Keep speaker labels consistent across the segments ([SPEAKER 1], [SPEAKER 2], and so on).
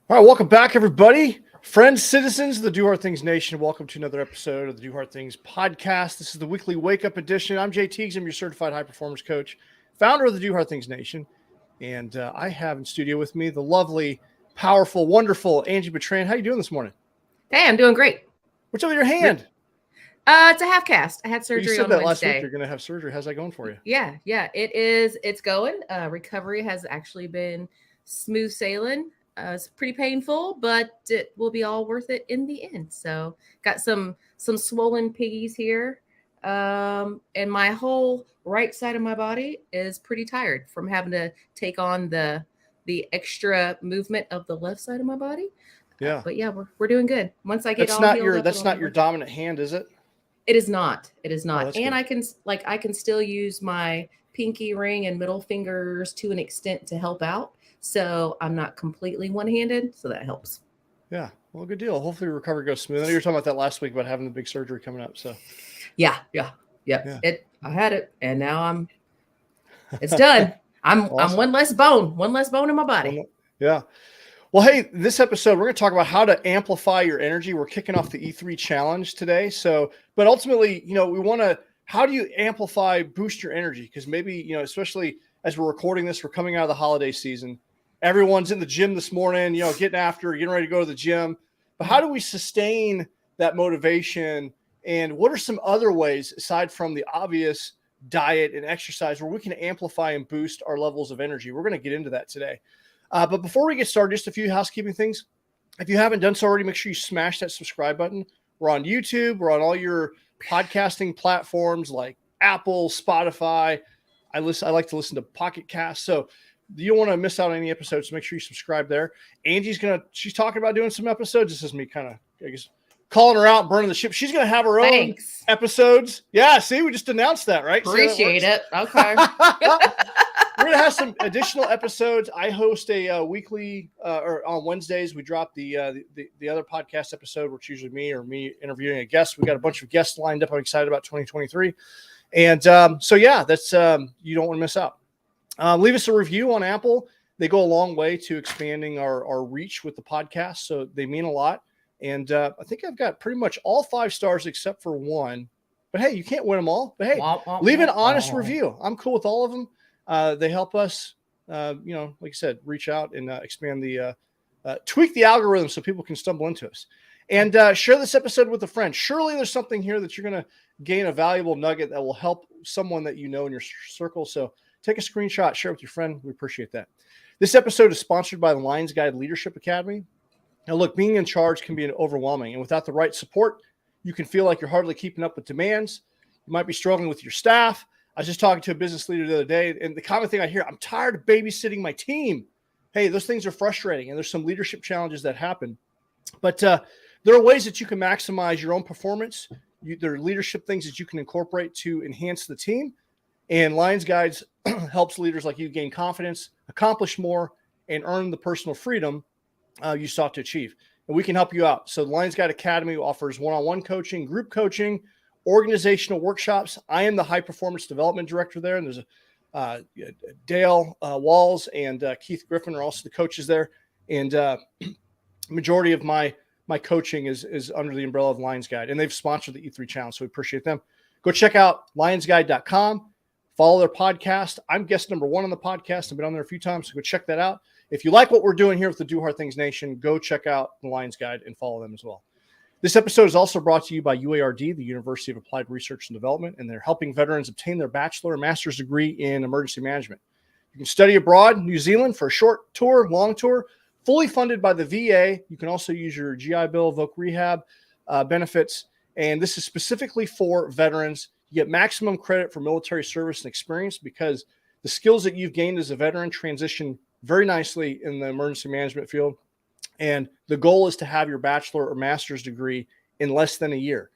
[SPEAKER 1] All right, welcome back, everybody. Friends, citizens of the Do Hard Things Nation, welcome to another episode of the Do Hard Things podcast. This is the weekly wake-up edition. I'm Jay Teagues. I'm your certified high-performance coach, founder of the Do Hard Things Nation. And I have in studio with me the lovely, powerful, wonderful Angie Bertrand. How you doing this morning?
[SPEAKER 2] Hey, I'm doing great.
[SPEAKER 1] What's up with your hand?
[SPEAKER 2] It's a half cast. I had surgery
[SPEAKER 1] you said
[SPEAKER 2] on
[SPEAKER 1] that
[SPEAKER 2] Wednesday.
[SPEAKER 1] last week you're going to have surgery. How's that going for you?
[SPEAKER 2] Yeah, it is. It's going. Recovery has actually been smooth sailing. It's pretty painful, but it will be all worth it in the end. So got some swollen piggies here. And my whole right side of my body is pretty tired from having to take on the extra movement of the left side of my body.
[SPEAKER 1] Yeah.
[SPEAKER 2] But yeah, we're doing good. Once I get
[SPEAKER 1] that's
[SPEAKER 2] all
[SPEAKER 1] not
[SPEAKER 2] healed
[SPEAKER 1] your
[SPEAKER 2] up,
[SPEAKER 1] that's not your dominant hand, is it?
[SPEAKER 2] It is not. It is not.
[SPEAKER 1] And
[SPEAKER 2] good. I can still use my pinky ring and middle fingers to an extent to help out. So I'm not completely one-handed. So that helps.
[SPEAKER 1] Yeah. Well, good deal. Hopefully your recovery goes smooth. I know you were talking about that last week about having the big surgery coming up. So
[SPEAKER 2] yeah. I had it and now it's done. I'm one less bone in my body.
[SPEAKER 1] Yeah. Well, hey, this episode, we're going to talk about how to amplify your energy. We're kicking off the E3 challenge today. So, but ultimately, we want to, how do you amplify, boost your energy? Because maybe, especially as we're recording this, we're coming out of the holiday season. Everyone's in the gym this morning, getting ready to go to the gym. But how do we sustain that motivation? And what are some other ways, aside from the obvious diet and exercise, where we can amplify and boost our levels of energy? We're going to get into that today. But before we get started, just a few housekeeping things. If you haven't done so already, make sure you smash that subscribe button. We're on YouTube. We're on all your podcasting platforms like Apple, Spotify. I like to listen to Pocket Cast. So you don't want to miss out on any episodes. So make sure you subscribe there. Angie's she's talking about doing some episodes. This is me kind of, I guess, calling her out, burning the ship. She's going to have her own episodes. Yeah, see, we just announced that, right?
[SPEAKER 2] Appreciate it. Okay.
[SPEAKER 1] We're going to have some additional episodes. I host a weekly, or on Wednesdays, we drop the other podcast episode, which is usually me interviewing a guest. We got a bunch of guests lined up. I'm excited about 2023. And so, yeah, that's you don't want to miss out. Leave us a review on Apple. They go a long way to expanding our reach with the podcast. So they mean a lot. And I think I've got pretty much all 5 stars except for one. But hey, you can't win them all. But hey, leave an honest review. I'm cool with all of them. They help us, like I said, reach out and expand tweak the algorithm so people can stumble into us. And share this episode with a friend. Surely there's something here that you're going to gain a valuable nugget that will help someone that you know in your circle. So take a screenshot, share it with your friend. We appreciate that. This episode is sponsored by the Lions Guide Leadership Academy. Now, look, being in charge can be overwhelming. And without the right support, you can feel like you're hardly keeping up with demands. You might be struggling with your staff. I was just talking to a business leader the other day, and the common thing I hear, I'm tired of babysitting my team. Hey, those things are frustrating, and there's some leadership challenges that happen. But there are ways that you can maximize your own performance. There are leadership things that you can incorporate to enhance the team. And Lions Guides helps leaders like you gain confidence, accomplish more, and earn the personal freedom you sought to achieve. And we can help you out. So the Lions Guide Academy offers one-on-one coaching, group coaching, organizational workshops. I am the high performance development director there. And there's Dale Walls and Keith Griffin are also the coaches there. And majority of my coaching is under the umbrella of Lions Guide, and they've sponsored the E3 challenge. So we appreciate them. Go check out lionsguide.com, follow their podcast. I'm guest number 1 on the podcast. I've been on there a few times. So go check that out. If you like what we're doing here with the Do Hard Things Nation, go check out the Lions Guide and follow them as well. This episode is also brought to you by UARD, the University of Applied Research and Development, and they're helping veterans obtain their bachelor or master's degree in emergency management. You can study abroad in New Zealand for a short tour, long tour, fully funded by the VA. You can also use your GI Bill, VOC Rehab benefits, and this is specifically for veterans. You get maximum credit for military service and experience because the skills that you've gained as a veteran transition very nicely in the emergency management field. And the goal is to have your bachelor or master's degree in less than a year.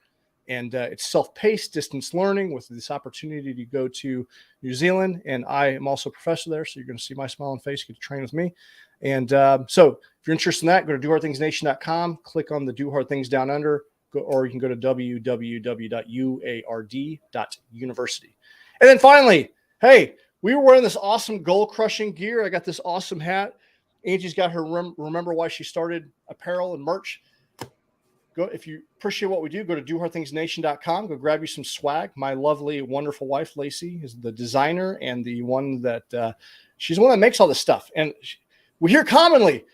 [SPEAKER 1] And it's self-paced distance learning with this opportunity to go to New Zealand. And I am also a professor there. So you're going to see my smiling face, get to train with me. And so if you're interested in that, go to dohardthingsnation.com, click on the Do Hard Things down under, or you can go to www.uard.university. And then finally, hey, we were wearing this awesome goal crushing gear. I got this awesome hat. Angie's got her remember why she started apparel and merch. Go, if you appreciate what we do, go to doherthingsnation.com. Go grab you some swag. My lovely, wonderful wife, Lacey, is the designer and the one that she's the one that makes all this stuff. And we hear commonly,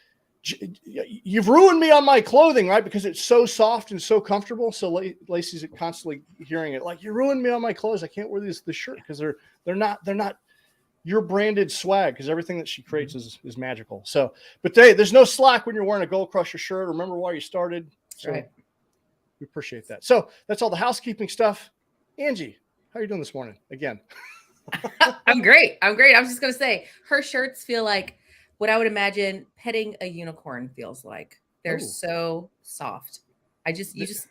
[SPEAKER 1] you've ruined me on my clothing, right? Because it's so soft and so comfortable. So Lacey's constantly hearing it like, you ruined me on my clothes. I can't wear this shirt because they're not your branded swag, because everything that she creates is magical. So, but there's no slack when you're wearing a Gold Crusher shirt. Remember why you started. So
[SPEAKER 2] right.
[SPEAKER 1] We appreciate that. So that's all the housekeeping stuff. Angie, how are you doing this morning again?
[SPEAKER 2] I'm great. I'm just going to say her shirts feel like what I would imagine petting a unicorn feels like. They're so soft.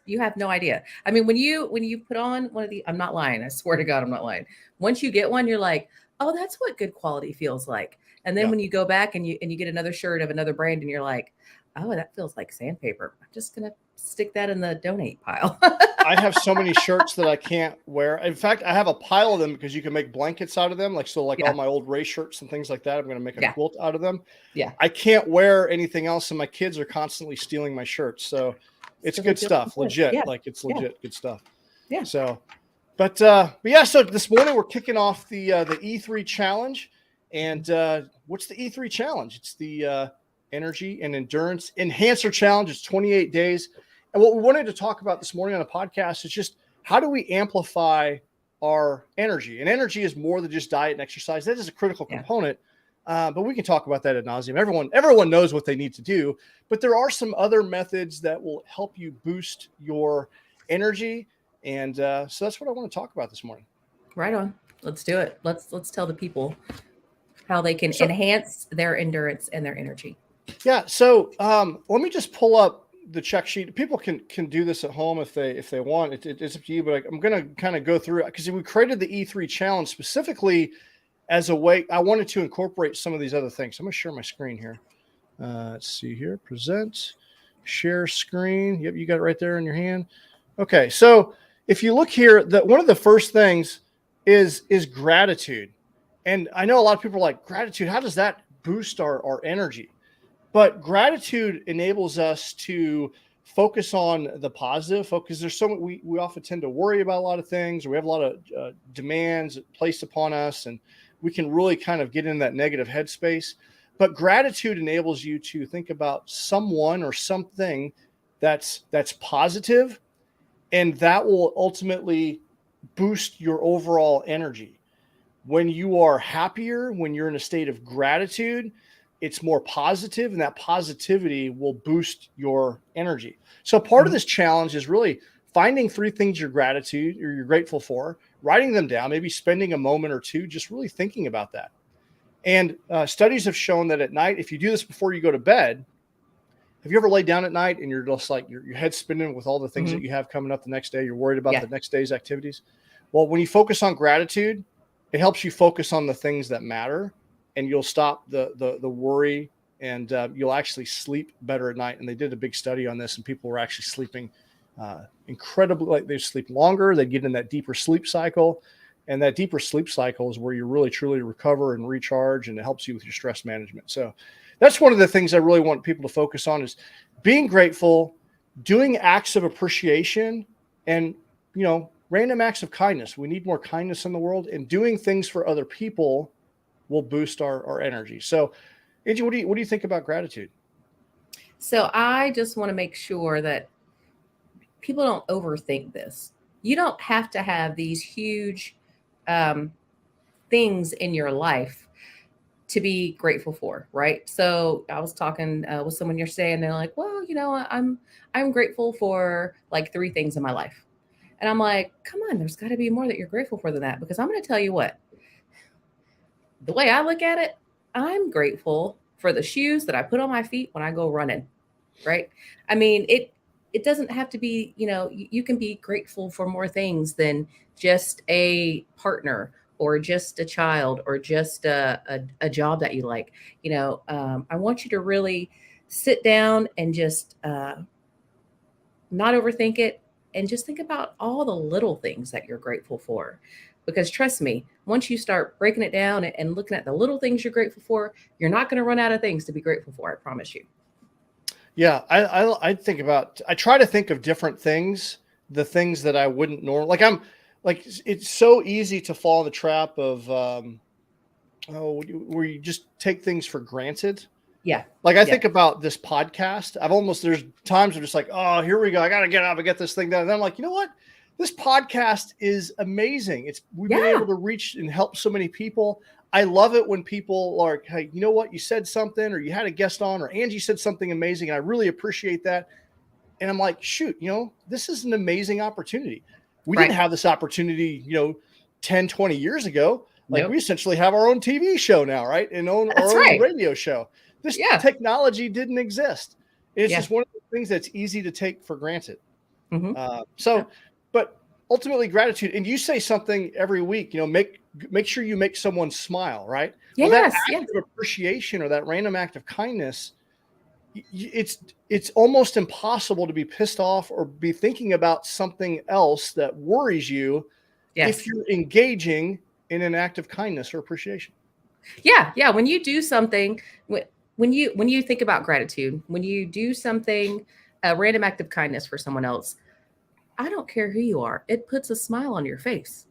[SPEAKER 2] You have no idea. I mean, when you put on one of the, I'm not lying. I swear to God, I'm not lying. Once you get one, you're like, oh, that's what good quality feels like. And then when you go back and you get another shirt of another brand and you're like, oh, that feels like sandpaper. I'm just going to stick that in the donate pile.
[SPEAKER 1] I have so many shirts that I can't wear. In fact, I have a pile of them because you can make blankets out of them. All my old Ray shirts and things like that. I'm going to make a quilt out of them.
[SPEAKER 2] Yeah.
[SPEAKER 1] I can't wear anything else. And my kids are constantly stealing my shirts. So it's good stuff. Legit.
[SPEAKER 2] Yeah.
[SPEAKER 1] Like it's legit good stuff.
[SPEAKER 2] Yeah.
[SPEAKER 1] So, but yeah, so this morning we're kicking off the E3 challenge. And what's the E3 challenge? It's the Energy and Endurance Enhancer Challenge. It's 28 days. And what we wanted to talk about this morning on the podcast is just how do we amplify our energy? And energy is more than just diet and exercise. That is a critical component. But we can talk about that ad nauseum. Everyone knows what they need to do, but there are some other methods that will help you boost your energy. And so that's what I want to talk about this morning.
[SPEAKER 2] Right on. Let's do it. Let's tell the people how they can enhance their endurance and their energy.
[SPEAKER 1] Yeah. So let me just pull up the check sheet. People can do this at home if they want. It's up to you, but I'm going to kind of go through it because we created the E3 challenge specifically as a way. I wanted to incorporate some of these other things. I'm going to share my screen here. Let's see here. Present, share screen. Yep, you got it right there in your hand. Okay. So if you look here, one of the first things is gratitude. And I know a lot of people are like, gratitude, how does that boost our energy? But gratitude enables us to focus on the positive, because there's so much, we often tend to worry about a lot of things, or we have a lot of demands placed upon us, and we can really kind of get in that negative headspace. But gratitude enables you to think about someone or something that's positive, and that will ultimately boost your overall energy. When you are happier, when you're in a state of gratitude, it's more positive, and that positivity will boost your energy. So part of this challenge is really finding 3 things you're grateful for, writing them down, maybe spending a moment or two, just really thinking about that. And studies have shown that at night, if you do this before you go to bed, have you ever laid down at night and you're just like, your head's spinning with all the things that you have coming up the next day? You're worried about the next day's activities. Well, when you focus on gratitude, it helps you focus on the things that matter, and you'll stop the worry, and you'll actually sleep better at night. And they did a big study on this, and people were actually sleeping incredibly, like they sleep longer. They get in that deeper sleep cycle, and that deeper sleep cycle is where you really truly recover and recharge, and it helps you with your stress management. So that's one of the things I really want people to focus on, is being grateful, doing acts of appreciation, and random acts of kindness. We need more kindness in the world, and doing things for other people will boost our energy. So, Angie, what do you think about gratitude?
[SPEAKER 2] So I just want to make sure that people don't overthink this. You don't have to have these huge things in your life to be grateful for, right? So I was talking with someone yesterday, and they're like, well, I'm grateful for like 3 things in my life. And I'm like, come on, there's got to be more that you're grateful for than that, because I'm going to tell you what, the way I look at it, I'm grateful for the shoes that I put on my feet when I go running, right? I mean, it doesn't have to be, you can be grateful for more things than just a partner, or just a child, or just a job that you like. I want you to really sit down and just not overthink it, and just think about all the little things that you're grateful for. Because trust me, once you start breaking it down and looking at the little things you're grateful for, you're not going to run out of things to be grateful for. I promise you.
[SPEAKER 1] Yeah, I think about, I try to think of different things, the things that I wouldn't normally, like it's so easy to fall in the trap of where you just take things for granted.
[SPEAKER 2] Yeah.
[SPEAKER 1] Like I
[SPEAKER 2] Yeah.
[SPEAKER 1] think about this podcast. There's times I'm just like, oh, here we go. I got to get up and get this thing done. And then I'm like, you know what? This podcast is amazing. We've been able to reach and help so many people. I love it when people are like, hey, you know what? You said something, or you had a guest on, or Angie said something amazing. And I really appreciate that. And I'm like, shoot, this is an amazing opportunity. We didn't have this opportunity, 10, 20 years ago. Like we essentially have our own TV show now, right? And our own radio show. This technology didn't exist. It's just one of the things that's easy to take for granted.
[SPEAKER 2] Mm-hmm.
[SPEAKER 1] But ultimately gratitude, and you say something every week, make sure you make someone smile, right?
[SPEAKER 2] Yes,
[SPEAKER 1] well, that act of appreciation or that random act of kindness, it's almost impossible to be pissed off or be thinking about something else that worries you if you're engaging in an act of kindness or appreciation.
[SPEAKER 2] Yeah. When you do something, when you think about gratitude, when you do something, a random act of kindness for someone else, I don't care who you are, it puts a smile on your face,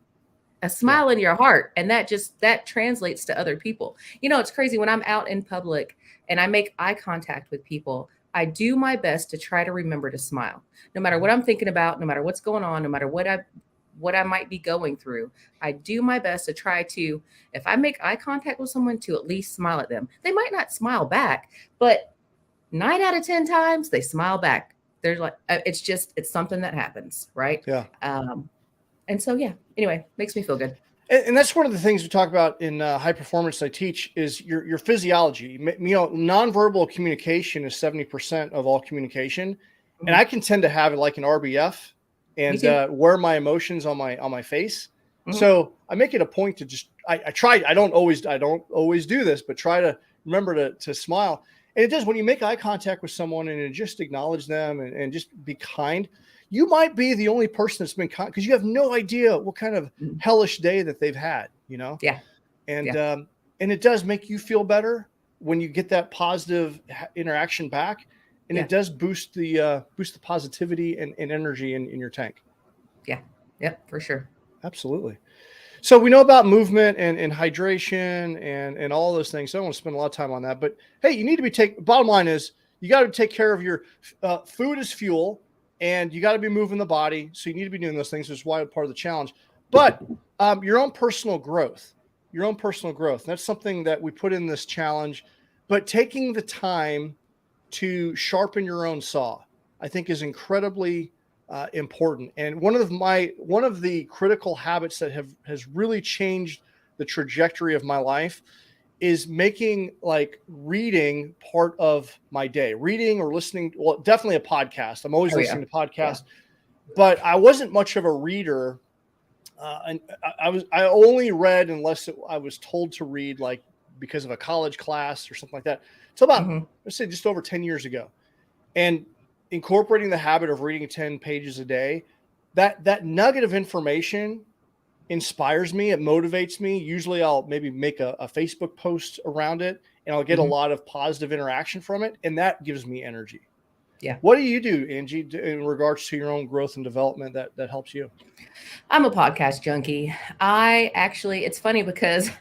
[SPEAKER 2] a smile in your heart. And that translates to other people. It's crazy when I'm out in public and I make eye contact with people. I do my best to try to remember to smile, no matter what I'm thinking about, no matter what's going on, no matter what I might be going through. I do my best to try to, if I make eye contact with someone, to at least smile at them. They might not smile back, but 9 out of 10 times they smile back. They're like, it's something that happens. Right.
[SPEAKER 1] Yeah.
[SPEAKER 2] And so, anyway, makes me feel good.
[SPEAKER 1] And that's one of the things we talk about in high performance I teach is your physiology. Nonverbal communication is 70% of all communication. Mm-hmm. And I can tend to have it like an RBF and wear my emotions on my face. Mm-hmm. So I make it a point to just, I try, I don't always do this, but try to remember to smile. And it does, when you make eye contact with someone and just acknowledge them and just be kind, you might be the only person that's been kind, because you have no idea what kind of hellish day that they've had,
[SPEAKER 2] Yeah.
[SPEAKER 1] And it does make you feel better when you get that positive interaction back. And it does boost the positivity and energy in your tank.
[SPEAKER 2] Yeah. Yep, for sure.
[SPEAKER 1] Absolutely. So we know about movement and hydration and all those things. So I don't want to spend a lot of time on that, but hey, you need to be bottom line is you got to take care of your food is fuel, and you got to be moving the body. So you need to be doing those things. That's why part of the challenge, but your own personal growth. That's something that we put in this challenge, but taking the time to sharpen your own saw, I think, is incredibly important. And one of the critical habits that has really changed the trajectory of my life is making reading part of my day. Reading or listening, well, definitely a podcast. I'm always listening to podcasts, but I wasn't much of a reader. And I only read unless I was told to read, because of a college class or something like that. So about, let's say, just over 10 years ago. And incorporating the habit of reading 10 pages a day, that nugget of information inspires me. It motivates me. Usually I'll maybe make a Facebook post around it, and I'll get a lot of positive interaction from it. And that gives me energy.
[SPEAKER 2] Yeah.
[SPEAKER 1] What do you do, Angie, in regards to your own growth and development that helps you?
[SPEAKER 2] I'm a podcast junkie. It's funny because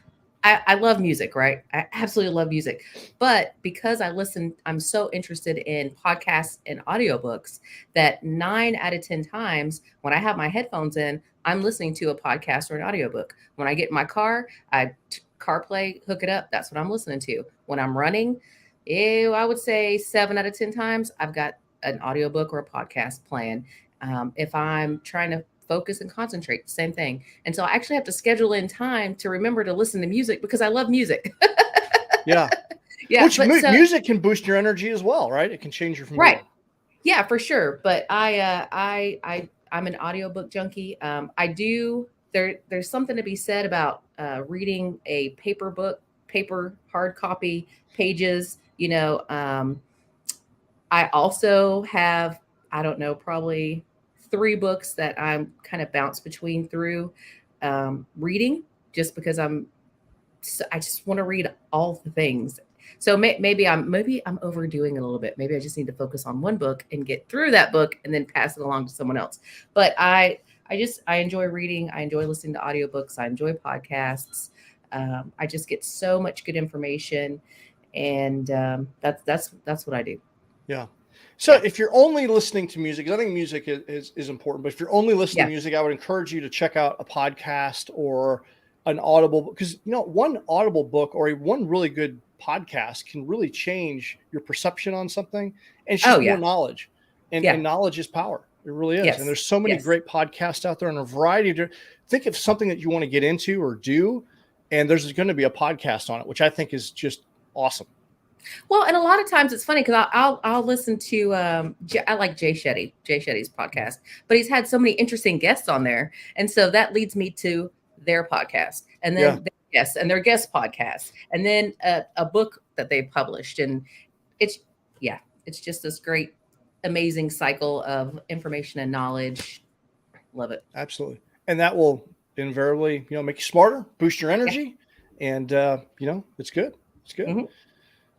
[SPEAKER 2] I love music, right? I absolutely love music. But because I'm so interested in podcasts and audiobooks that 9 out of 10 times when I have my headphones in, I'm listening to a podcast or an audiobook. When I get in my car, CarPlay, hook it up. That's what I'm listening to. When I'm running, I would say 7 out of 10 times I've got an audiobook or a podcast playing. If I'm trying to focus and concentrate, same thing. And so I actually have to schedule in time to remember to listen to music because I love music.
[SPEAKER 1] Yeah. Music can boost your energy as well, right? It can change your mood.
[SPEAKER 2] Right. Yeah, for sure. But I'm an audiobook junkie. There's something to be said about reading a paper hard copy pages. I also have, I don't know, probably 3 books that I'm kind of bounce between through. reading, just because I just want to read all the things. So maybe I'm overdoing it a little bit. Maybe I just need to focus on one book and get through that book and then pass it along to someone else. But I enjoy reading. I enjoy listening to audiobooks. I enjoy podcasts. I just get so much good information, and that's what I do.
[SPEAKER 1] Yeah. So if you're only listening to music, 'cause I think music is important, but if you're only listening to music, I would encourage you to check out a podcast or an Audible, because one Audible book or one really good podcast can really change your perception on something, and it's just more knowledge, and knowledge is power. It really is. And there's so many great podcasts out there, and a variety of think of something that you want to get into or do, and there's going to be a podcast on it, which I think is just awesome.
[SPEAKER 2] Well, and a lot of times it's funny because I'll listen to I like Jay Shetty's podcast, but he's had so many interesting guests on there, and so that leads me to their podcast, and then their guest podcast, and then a book that they published, and it's just this great, amazing cycle of information and knowledge. Love it.
[SPEAKER 1] Absolutely, and that will invariably make you smarter, boost your energy, and it's good. It's good. Mm-hmm.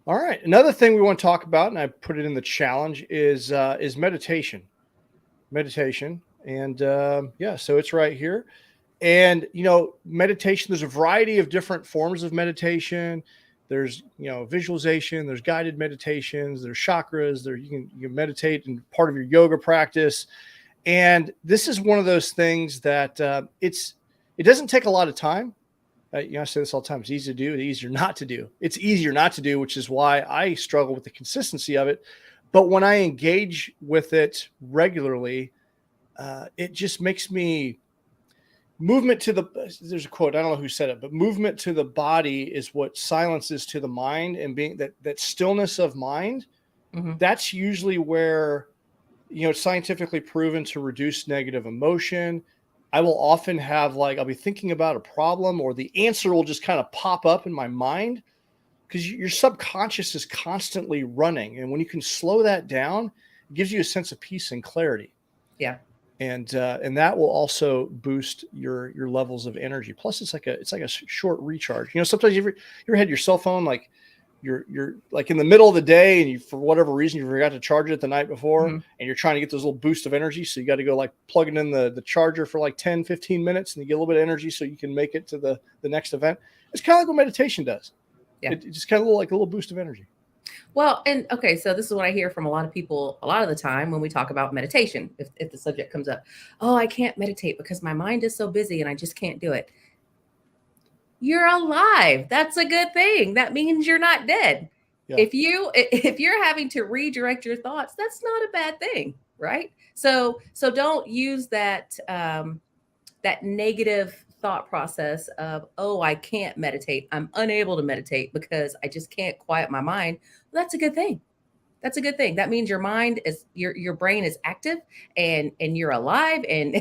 [SPEAKER 1] All right. Another thing we want to talk about, and I put it in the challenge, is meditation. Meditation. And so it's right here. And, meditation, there's a variety of different forms of meditation. There's, visualization, there's guided meditations, there's chakras, you can meditate in part of your yoga practice. And this is one of those things that it doesn't take a lot of time. I say this all the time. It's easy to do. It's easier not to do. It's easier not to do, which is why I struggle with the consistency of it. But when I engage with it regularly, it just makes me there's a quote, I don't know who said it, but movement to the body is what silence is to the mind, and being that stillness of mind, that's usually where, it's scientifically proven to reduce negative emotion. I will often have I'll be thinking about a problem, or the answer will just kind of pop up in my mind, because your subconscious is constantly running. And when you can slow that down, it gives you a sense of peace and clarity. Yeah. And that will also boost your levels of energy. Plus it's like a short recharge. Sometimes you ever had your cell phone, you're like in the middle of the day, and you, for whatever reason, you forgot to charge it the night before, and you're trying to get those little boost of energy. So you got to go plug it in the charger for 10, 15 minutes, and you get a little bit of energy so you can make it to the next event. It's kind of like what meditation does. Yeah. It just kind of like a little boost of energy.
[SPEAKER 2] Well, and okay, so this is what I hear from a lot of people a lot of the time when we talk about meditation. If the subject comes up, oh, I can't meditate because my mind is so busy and I just can't do it. You're alive. That's a good thing. That means you're not dead. Yeah. If you're having to redirect your thoughts, that's not a bad thing, right? So don't use that that negative thought process of, oh, I can't meditate. I'm unable to meditate because I just can't quiet my mind. Well, that's a good thing. That's a good thing. That means your mind is your brain is active and you're alive and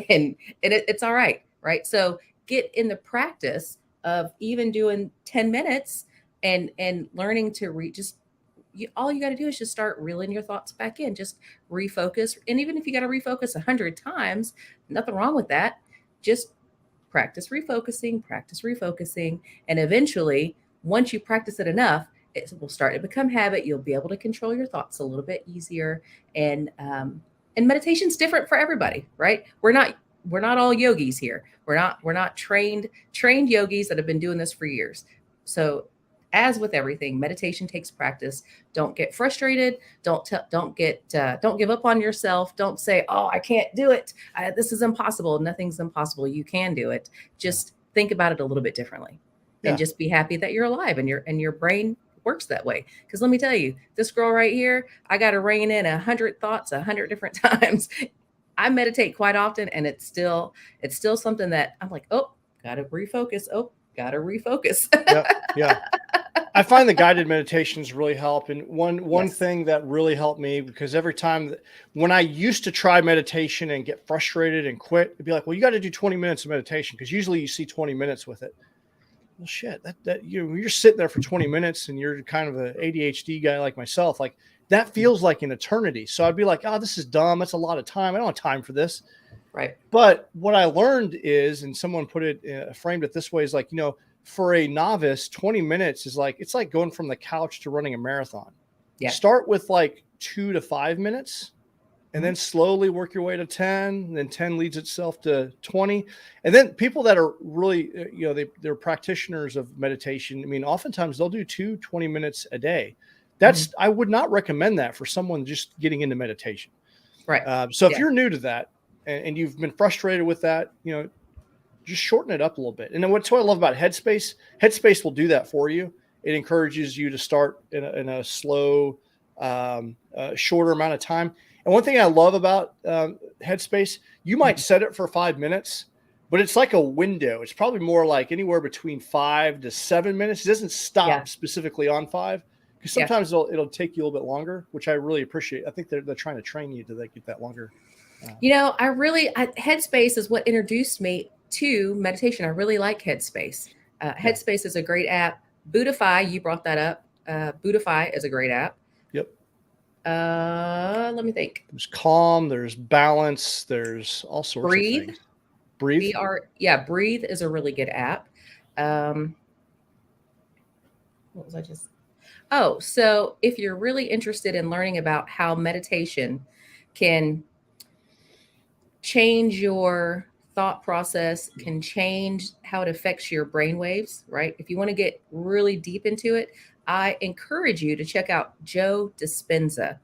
[SPEAKER 2] it's all right, right? So get in the practice of even doing 10 minutes and learning to all you got to do is just start reeling your thoughts back in, just refocus. And even if you got to refocus 100 times, nothing wrong with that. Just practice refocusing. And eventually, once you practice it enough, it will start to become habit. You'll be able to control your thoughts a little bit easier. And meditation's different for everybody, right? We're not all yogis here. We're not trained yogis that have been doing this for years. So as with everything, meditation takes practice. Don't get frustrated. Don't give up on yourself. Don't say, oh, I can't do it. This is impossible. Nothing's impossible. You can do it. Just think about it a little bit differently, and just be happy that you're alive and your brain works that way. Because let me tell you, this girl right here, I got to rein in 100 thoughts 100 different times. I meditate quite often, and it's still something that I'm like, oh, gotta refocus.
[SPEAKER 1] Yeah. I find the guided meditations really help. And one thing that really helped me, because every time when I used to try meditation and get frustrated and quit, it'd be like, well, you got to do 20 minutes of meditation, because usually you see 20 minutes with it. Well, shit, that you're sitting there for 20 minutes and you're kind of an ADHD guy like myself. Like, that feels like an eternity. So I'd be like, oh, this is dumb. That's a lot of time. I don't have time for this.
[SPEAKER 2] Right.
[SPEAKER 1] But what I learned is, and someone put it, framed it this way, is like, for a novice, 20 minutes is like, it's like going from the couch to running a marathon.
[SPEAKER 2] Yeah.
[SPEAKER 1] Start with like 2 to 5 minutes, and
[SPEAKER 2] Mhm.
[SPEAKER 1] then slowly work your way to 10, and then 10 leads itself to 20. And then people that are really, they're practitioners of meditation. I mean, oftentimes they'll do 20 minutes a day. I would not recommend that for someone just getting into meditation.
[SPEAKER 2] Right.
[SPEAKER 1] So if
[SPEAKER 2] Yeah.
[SPEAKER 1] you're new to that and you've been frustrated with that, just shorten it up a little bit. And then what I love about Headspace, Headspace will do that for you. It encourages you to start in a slow, shorter amount of time. And one thing I love about Headspace, you might set it for 5 minutes, but it's like a window. It's probably more like anywhere between 5 to 7 minutes. It doesn't stop specifically on 5, because sometimes it'll take you a little bit longer, which I really appreciate. I think they're trying to train you to get that longer.
[SPEAKER 2] Headspace is what introduced me to meditation. I really like Headspace. Headspace is a great app. Buddhify, you brought that up. Buddhify is a great app.
[SPEAKER 1] Yep.
[SPEAKER 2] Let me think.
[SPEAKER 1] There's Calm, there's Balance, there's all sorts of things. Breathe.
[SPEAKER 2] Breathe is a really good app. What was I just? Oh, so if you're really interested in learning about how meditation can change your thought process, can change how it affects your brain waves, right? If you want to get really deep into it, I encourage you to check out Joe Dispenza.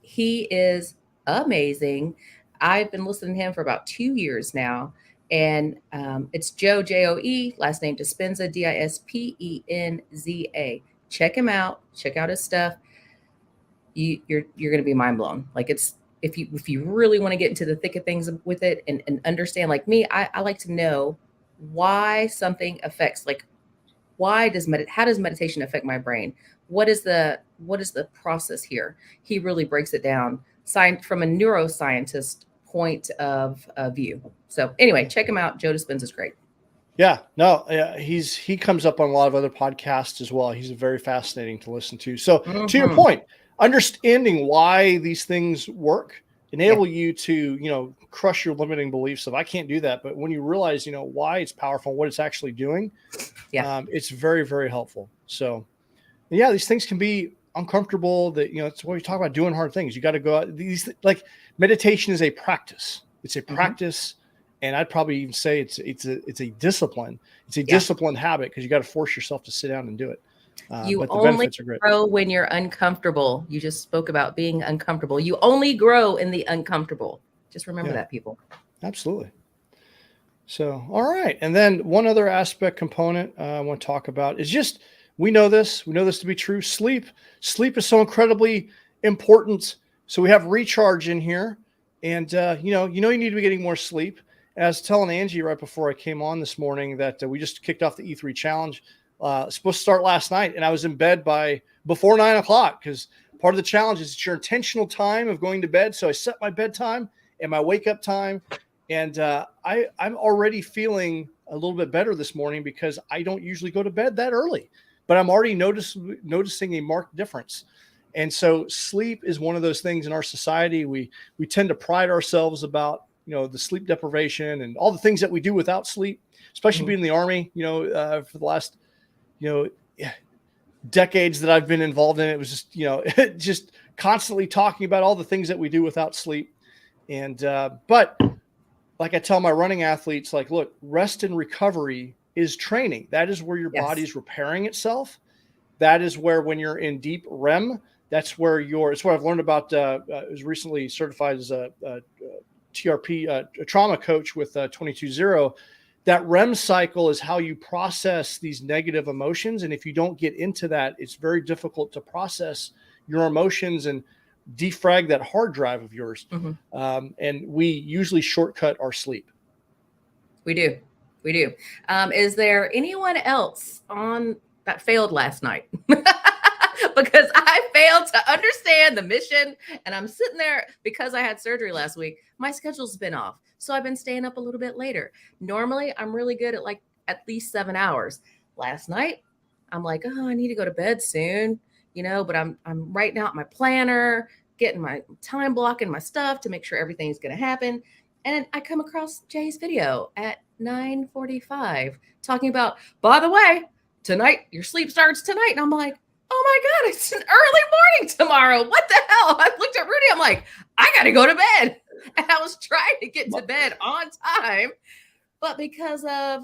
[SPEAKER 2] He is amazing. I've been listening to him for about 2 years now. And it's Joe, Joe, last name Dispenza, Dispenza. Check him out. Check out his stuff. You're going to be mind blown. Like, it's, if you really want to get into the thick of things with it and understand, like me, I like to know why something affects, like, how does meditation affect my brain? What is the process here? He really breaks it down from a neuroscientist point of view. So anyway, check him out. Joe Dispenza is great.
[SPEAKER 1] Yeah, no, he comes up on a lot of other podcasts as well. He's very fascinating to listen to. So to your point, understanding why these things work enable you to, crush your limiting beliefs of I can't do that. But when you realize, why it's powerful, what it's actually doing, it's very, very helpful. So yeah, these things can be uncomfortable. That, it's what we talk about, doing hard things. You got to go out. Like meditation is a practice. It's a practice. And I'd probably even say it's a discipline. It's a disciplined habit, because you got to force yourself to sit down and do it.
[SPEAKER 2] You
[SPEAKER 1] but the
[SPEAKER 2] only
[SPEAKER 1] benefits are great.
[SPEAKER 2] Grow when you're uncomfortable. You just spoke about being uncomfortable. You only grow in the uncomfortable. Just remember that, people. Absolutely.
[SPEAKER 1] So, all right. And then one other component I want to talk about is just, we know this to be true. Sleep is so incredibly important. So we have recharge in here, and you need to be getting more sleep. And I was telling Angie right before I came on this morning that we just kicked off the E3 challenge. Supposed to start last night, and I was in bed before 9 o'clock, because part of the challenge is it's your intentional time of going to bed. So I set my bedtime and my wake up time, and I'm already feeling a little bit better this morning, because I don't usually go to bed that early, but I'm already noticing a marked difference. And so sleep is one of those things in our society. We tend to pride ourselves about, the sleep deprivation and all the things that we do without sleep, especially being in the Army, for the last, decades that I've been involved in it. It was just, just constantly talking about all the things that we do without sleep. And, but like I tell my running athletes, like, look, rest and recovery is training. That is where your body's repairing itself. That is where, when you're in deep REM, it's what I've learned about. I was recently certified as a TRP, a trauma coach with 22-0. That REM cycle is how you process these negative emotions. And if you don't get into that, it's very difficult to process your emotions and defrag that hard drive of yours. And we usually shortcut our sleep.
[SPEAKER 2] We do. Is there anyone else on that failed last night? Because I failed to understand the mission, and I'm sitting there because I had surgery last week. My schedule's been off, so I've been staying up a little bit later. Normally, I'm really good at at least 7 hours. Last night, I'm like, oh, I need to go to bed soon, but I'm writing out my planner, getting my time blocking my stuff to make sure everything's going to happen. And I come across Jay's video at 9:45 talking about, by the way, tonight, your sleep starts tonight. And I'm like, oh my God, it's an early morning tomorrow. What the hell? I looked at Rudy. I'm like, I got to go to bed. And I was trying to get to bed on time. But because of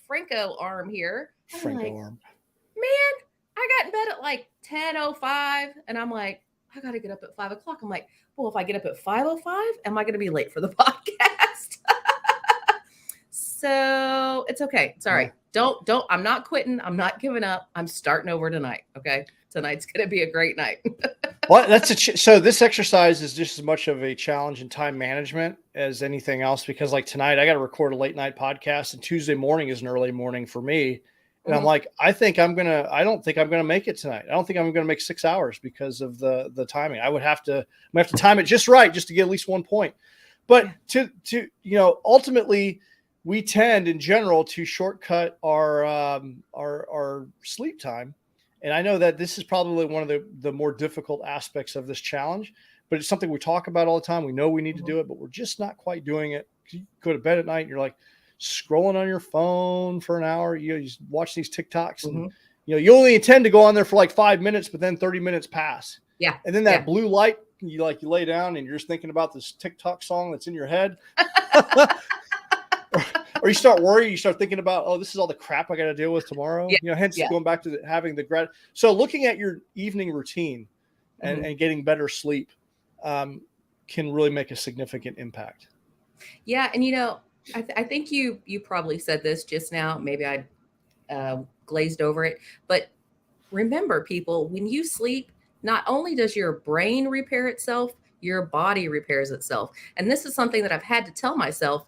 [SPEAKER 2] Franco arm here, I'm like, man, I got in bed at like 10:05. And I'm like, I got to get up at 5 o'clock. I'm like, well, if I get up at 5:05, am I going to be late for the podcast? So it's okay. It's all right. Don't, I'm not quitting. I'm not giving up. I'm starting over tonight. Okay. Tonight's going to be a great night.
[SPEAKER 1] Well, so this exercise is just as much of a challenge in time management as anything else, because like tonight I got to record a late night podcast, and Tuesday morning is an early morning for me. And I'm like, I don't think I'm going to make it tonight. I don't think I'm going to make 6 hours because of the timing. I'm going to have to time it just right, just to get at least 1 point. But to ultimately we tend in general to shortcut our sleep time. And I know that this is probably one of the more difficult aspects of this challenge, but it's something we talk about all the time. We know we need to do it, but we're just not quite doing it. You go to bed at night and you're like scrolling on your phone for an hour. You just watch these TikToks and you only intend to go on there for like 5 minutes, but then 30 minutes pass.
[SPEAKER 2] Yeah.
[SPEAKER 1] And then that blue light, you lay down and you're just thinking about this TikTok song that's in your head. Or you start worrying, you start thinking about, oh, this is all the crap I got to deal with tomorrow. Hence going back to having the So looking at your evening routine and getting better sleep can really make a significant impact.
[SPEAKER 2] Yeah. And, I think you probably said this just now. Maybe I glazed over it. But remember, people, when you sleep, not only does your brain repair itself, your body repairs itself. And this is something that I've had to tell myself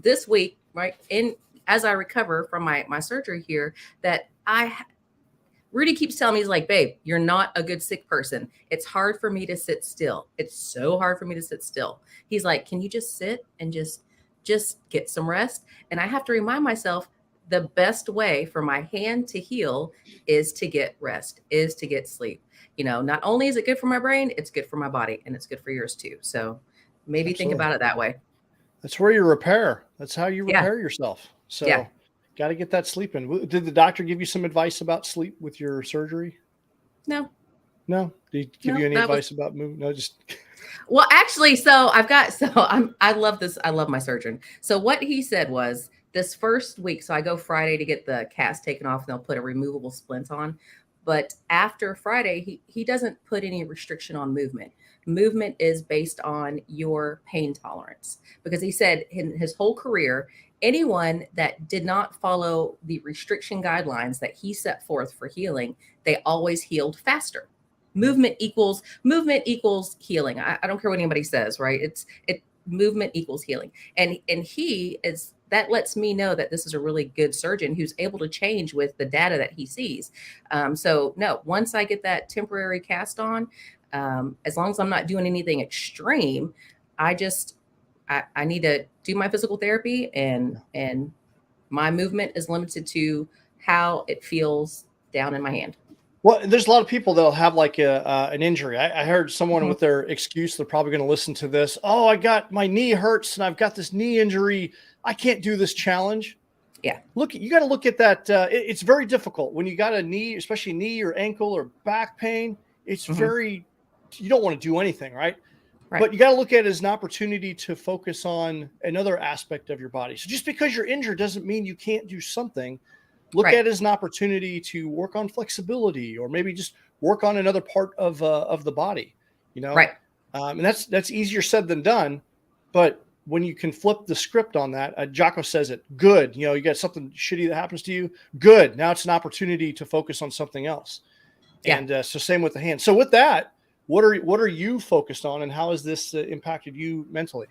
[SPEAKER 2] this week, right? As I recover from my surgery here, that Rudy keeps telling me, he's like, babe, you're not a good sick person. It's hard for me to sit still. It's so hard for me to sit still. He's like, can you just sit and just get some rest? And I have to remind myself, the best way for my hand to heal is to get rest, is to get sleep. Not only is it good for my brain, it's good for my body, and it's good for yours too. So maybe think about it that way.
[SPEAKER 1] That's where you repair. That's how you repair yourself. So got to get that sleep in. Did the doctor give you some advice about sleep with your surgery?
[SPEAKER 2] No.
[SPEAKER 1] Did he give you any advice about moving? No, just.
[SPEAKER 2] Well, actually, I love this. I love my surgeon. So what he said was this first week, so I go Friday to get the cast taken off and they'll put a removable splint on. But after Friday, he doesn't put any restriction on movement. Movement is based on your pain tolerance, because he said in his whole career, anyone that did not follow the restriction guidelines that he set forth for healing, they always healed faster. Movement equals healing. I don't care what anybody says, right? Movement equals healing. And that lets me know that this is a really good surgeon who's able to change with the data that he sees. So no, once I get that temporary cast on, as long as I'm not doing anything extreme, I need to do my physical therapy, and my movement is limited to how it feels down in my hand.
[SPEAKER 1] Well, there's a lot of people that'll have like an injury. I heard someone with their excuse, they're probably going to listen to this. Oh, my knee hurts and I've got this knee injury. I can't do this challenge.
[SPEAKER 2] Yeah.
[SPEAKER 1] You got to look at that. It's very difficult when you got a knee, especially knee or ankle or back pain. It's you don't want to do anything, right? But you got to look at it as an opportunity to focus on another aspect of your body. So just because you're injured doesn't mean you can't do something. Look at it as an opportunity to work on flexibility, or maybe just work on another part of the body, Right. And that's easier said than done. But when you can flip the script on that, Jocko says it, good. You got something shitty that happens to you. Good. Now it's an opportunity to focus on something else. Yeah. And so same with the hand. So with that, what are you focused on, and how has this impacted you mentally?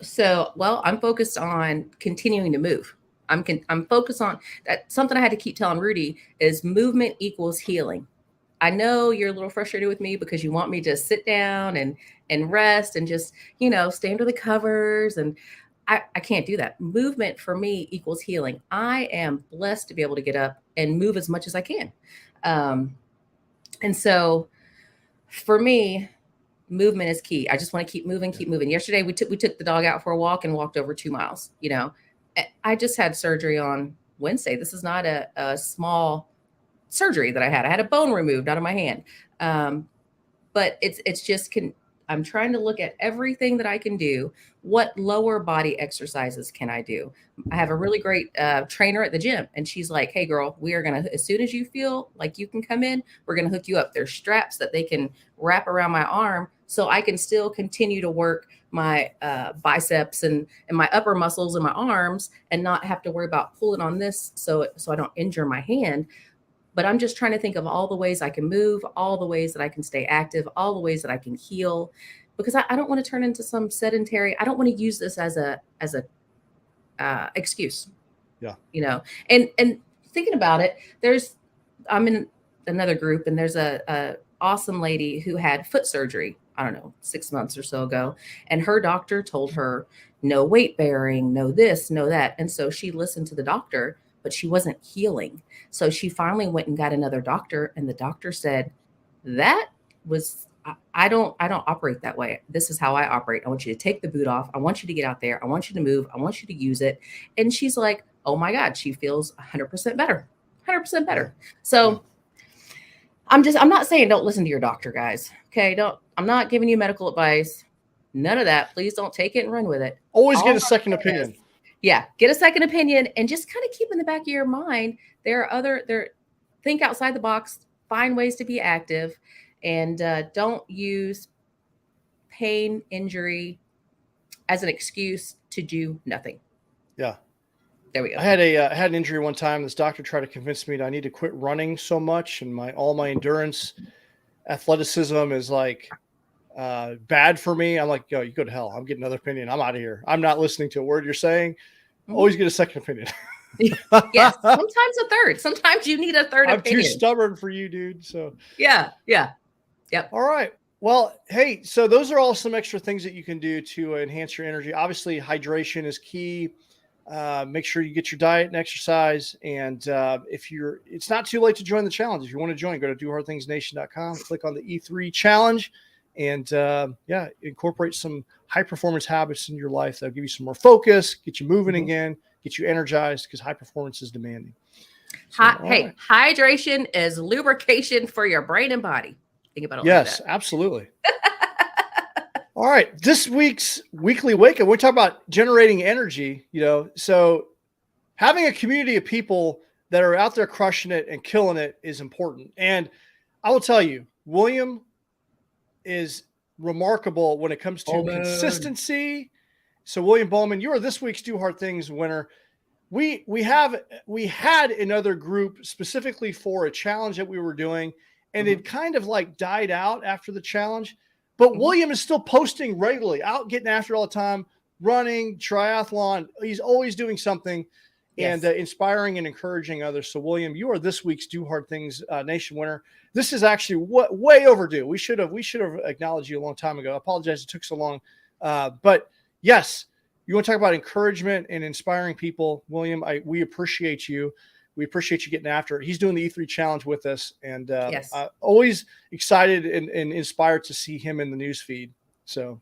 [SPEAKER 2] So, I'm focused on continuing to move. I'm focused on that. Something I had to keep telling Rudy is movement equals healing. I know you're a little frustrated with me because you want me to sit down and rest and just, stay under the covers. And I can't do that. Movement for me equals healing. I am blessed to be able to get up and move as much as I can. And so for me, movement is key. I just want to keep moving, keep moving. Yesterday we took the dog out for a walk and walked over 2 miles. You know, I just had surgery on Wednesday. This is not a small surgery that I had. I had a bone removed out of my hand. But it's just I'm trying to look at everything that I can do. What lower body exercises can I do? I have a really great trainer at the gym, and she's like, "Hey, girl, we are gonna, as soon as you feel like you can come in, we're gonna hook you up. There's straps that they can wrap around my arm, so I can still continue to work my biceps and my upper muscles in my arms, and not have to worry about pulling on this, so I don't injure my hand." But I'm just trying to think of all the ways I can move, all the ways that I can stay active, all the ways that I can heal, because I don't want to turn into some sedentary. I don't want to use this as a excuse.
[SPEAKER 1] Yeah.
[SPEAKER 2] You know, and thinking about it, I'm in another group, and there's a awesome lady who had foot surgery, I don't know, 6 months or so ago. And her doctor told her no weight bearing, no this, no that. And so she listened to the doctor, but she wasn't healing. So she finally went and got another doctor, and the doctor said, that was, I don't operate that way. This is how I operate. I want you to take the boot off. I want you to get out there. I want you to move. I want you to use it. And she's like, oh my God, she feels 100% better, 100% better. So I'm not saying don't listen to your doctor, guys. Okay. I'm not giving you medical advice. None of that. Please don't take it and run with it.
[SPEAKER 1] Always get a second opinion.
[SPEAKER 2] Yeah, get a second opinion, and just kind of keep in the back of your mind, think outside the box, find ways to be active, and don't use pain, injury as an excuse to do nothing.
[SPEAKER 1] Yeah.
[SPEAKER 2] There we go.
[SPEAKER 1] I had an injury one time. This doctor tried to convince me that I need to quit running so much, and all my endurance, athleticism is like bad for me. I'm like, yo, you go to hell. I'm getting another opinion. I'm out of here. I'm not listening to a word you're saying. Always get a second opinion.
[SPEAKER 2] Yes, sometimes a third. Sometimes you need a third opinion.
[SPEAKER 1] I'm too stubborn for you, dude. So
[SPEAKER 2] yeah. Yep.
[SPEAKER 1] All right. Well, hey, so those are all some extra things that you can do to enhance your energy. Obviously, hydration is key. Make sure you get your diet and exercise. And it's not too late to join the challenge. If you want to join, go to dohardthingsnation.com, click on the E3 challenge, and incorporate some high performance habits in your life that'll give you some more focus, get you moving again, get you energized, because high performance is demanding. So,
[SPEAKER 2] right. Hydration is lubrication for your brain and body. Think about it.
[SPEAKER 1] Yes,
[SPEAKER 2] like
[SPEAKER 1] absolutely. All right. This week's weekly wake up, we're talking about generating energy, so having a community of people that are out there crushing it and killing it is important. And I will tell you, William is remarkable when it comes to consistency. So William Bowman, you are this week's Do Hard Things winner. We had another group specifically for a challenge that we were doing, and it kind of like died out after the challenge. But William is still posting regularly, out getting after all the time, running, triathlon. He's always doing something and inspiring and encouraging others. So William, you are this week's Do Hard Things Nation winner. This is actually way overdue. We should have acknowledged you a long time ago. I apologize it took so long. But yes, you want to talk about encouragement and inspiring people, William. We appreciate you. We appreciate you getting after it. He's doing the E3 challenge with us, and always excited and inspired to see him in the news feed. So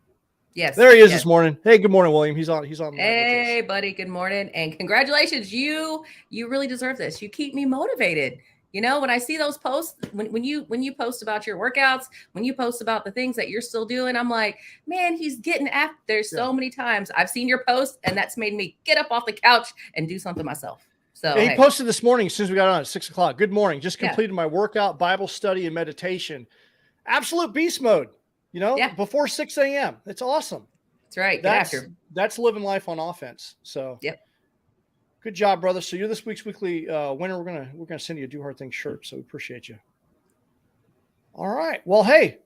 [SPEAKER 1] there he is this morning. Hey, good morning, William. He's on.
[SPEAKER 2] Hey, buddy. Good morning, and congratulations. You really deserve this. You keep me motivated. When I see those posts, when you post about your workouts, when you post about the things that you're still doing, I'm like, man, he's getting after. There's so many times I've seen your post, and that's made me get up off the couch and do something myself. So
[SPEAKER 1] he posted this morning as soon as we got on at 6 o'clock. Good morning. Just completed my workout, Bible study, and meditation. Absolute beast mode, before 6 a.m. It's awesome.
[SPEAKER 2] That's right.
[SPEAKER 1] That's living life on offense. So good job, brother. So you're this week's weekly winner. We're gonna send you a Do Hard Things shirt. So we appreciate you. All right. Well, hey,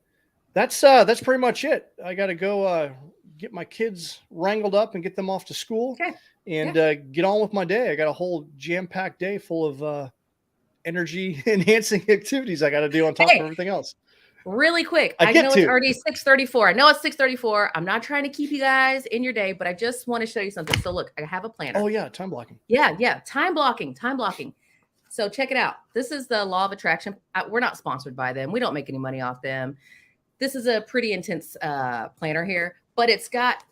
[SPEAKER 1] that's pretty much it. I got to go get my kids wrangled up and get them off to school.
[SPEAKER 2] Okay.
[SPEAKER 1] And get on with my day. I got a whole jam-packed day full of energy-enhancing activities I got to do on top of everything else.
[SPEAKER 2] Really quick.
[SPEAKER 1] I
[SPEAKER 2] know it's
[SPEAKER 1] to.
[SPEAKER 2] already 6:34. I know it's 6:34. I'm not trying to keep you guys in your day, but I just want to show you something. So look, I have a planner.
[SPEAKER 1] Oh yeah, time blocking.
[SPEAKER 2] Yeah. Time blocking. So check it out. This is the Law of Attraction. We're not sponsored by them. We don't make any money off them. This is a pretty intense planner here, but it's got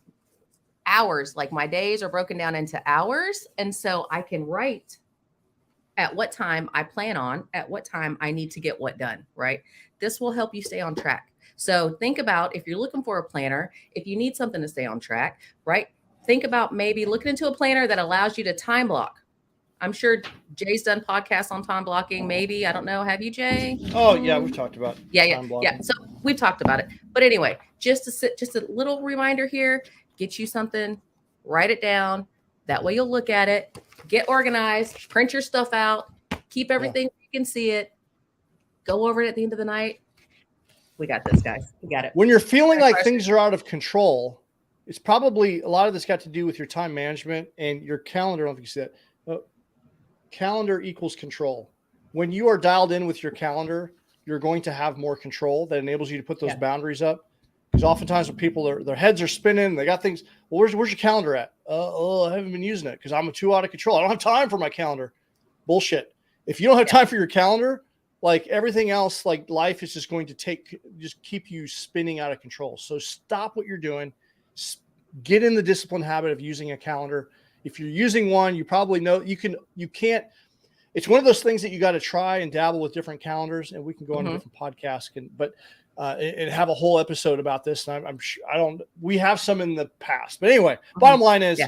[SPEAKER 2] hours. Like my days are broken down into hours. And so I can write at what time I plan on, at what time I need to get what done, right? This will help you stay on track. So think about if you're looking for a planner, if you need something to stay on track, right? Think about maybe looking into a planner that allows you to time block. I'm sure Jay's done podcasts on time blocking. Maybe, I don't know. Have you, Jay?
[SPEAKER 1] Oh yeah, we've talked about
[SPEAKER 2] time blocking. Yeah. So we've talked about it. But anyway, just a little reminder here, get you something, write it down. That way you'll look at it, get organized, print your stuff out, keep everything you can see it, go over it at the end of the night. We got this, guys. We got it.
[SPEAKER 1] When you're feeling like things are out of control, it's probably a lot of this got to do with your time management and your calendar. I don't know if you see that. Calendar equals control. When you are dialed in with your calendar, you're going to have more control that enables you to put those boundaries up. Because oftentimes when people their heads are spinning, they got things. Well, where's your calendar at? I haven't been using it because I'm too out of control. I don't have time for my calendar. Bullshit. If you don't have time for your calendar, like everything else, like life is just going to just keep you spinning out of control. So stop what you're doing. Get in the disciplined habit of using a calendar. If you're using one, you probably know you can't. It's one of those things that you got to try and dabble with different calendars, and we can go on a different podcast. And have a whole episode about this. And I'm sure we have some in the past, but anyway, bottom line is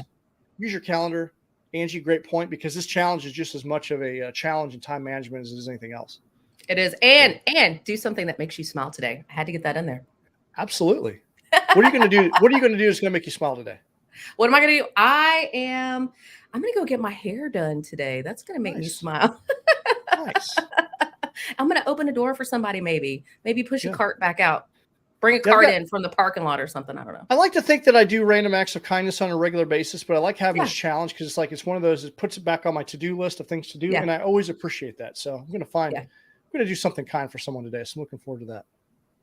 [SPEAKER 1] use your calendar. Angie, great point, because this challenge is just as much of a challenge in time management as it is anything else.
[SPEAKER 2] It is. And do something that makes you smile today. I had to get that in there.
[SPEAKER 1] Absolutely. What are you going to do? What are you going to do that's going to make you smile today?
[SPEAKER 2] What am I going to do? I'm going to go get my hair done today. That's going to make me smile.
[SPEAKER 1] Nice.
[SPEAKER 2] I'm going to open a door for somebody, maybe push a cart back out, bring a cart in from the parking lot or something. I don't know.
[SPEAKER 1] I like to think that I do random acts of kindness on a regular basis, but I like having this challenge because it's one of those that puts it back on my to-do list of things to do. And I always appreciate that. So I'm going to do something kind for someone today. So I'm looking forward to that.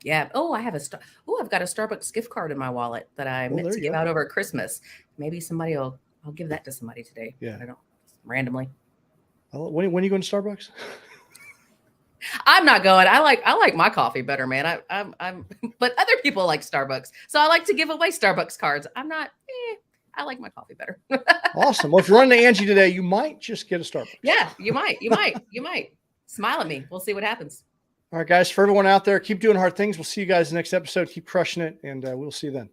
[SPEAKER 2] Yeah. Oh, I've got a Starbucks gift card in my wallet that I meant to give out over Christmas. Maybe I'll give that to somebody today. Yeah. I don't know. Randomly.
[SPEAKER 1] When are you going to Starbucks?
[SPEAKER 2] I'm not going. I like my coffee better, man. But other people like Starbucks. So I like to give away Starbucks cards. I'm not, I like my coffee better.
[SPEAKER 1] Awesome. Well, if you're running to Angie today, you might just get a Starbucks.
[SPEAKER 2] Yeah, you might. Smile at me. We'll see what happens.
[SPEAKER 1] All right, guys, for everyone out there, keep doing hard things. We'll see you guys next episode. Keep crushing it, and we'll see you then.